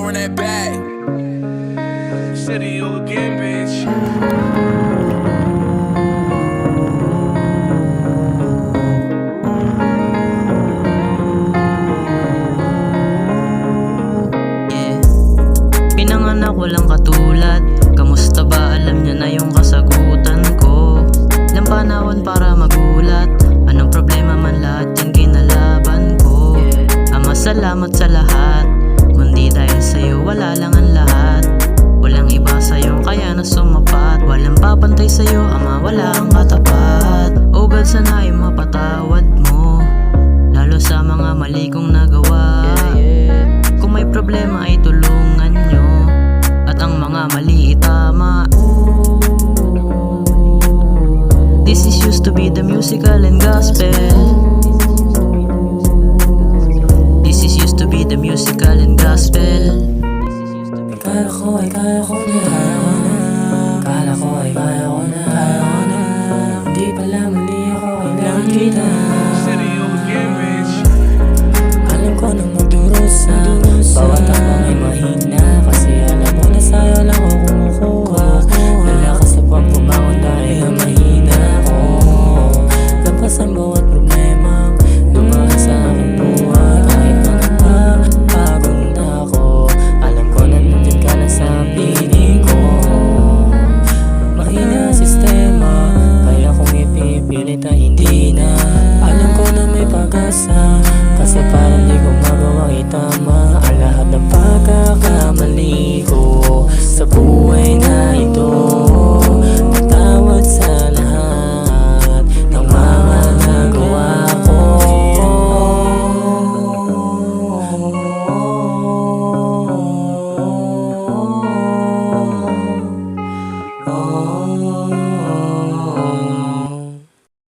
more in that bag. Said to you again, bitch. Pinanganak walang katulad. Kamusta ba? Alam niya na yung kasagutan ko. Ilang panahon para magulat. Anong problema man, lahat yan kinalaban ko. Ama, salamat sa lahat. Kundi dahil sa'yo wala lang ang lahat. Walang iba sa'yo kaya na sumapat. Walang papantay sa'yo, Ama, wala ang katapat. O God, sana ay mapatawad mo, lalo sa mga mali kong nagawa. Kung may problema ay tulungan nyo, at ang mga mali itama. This is used to be the musical and gospel.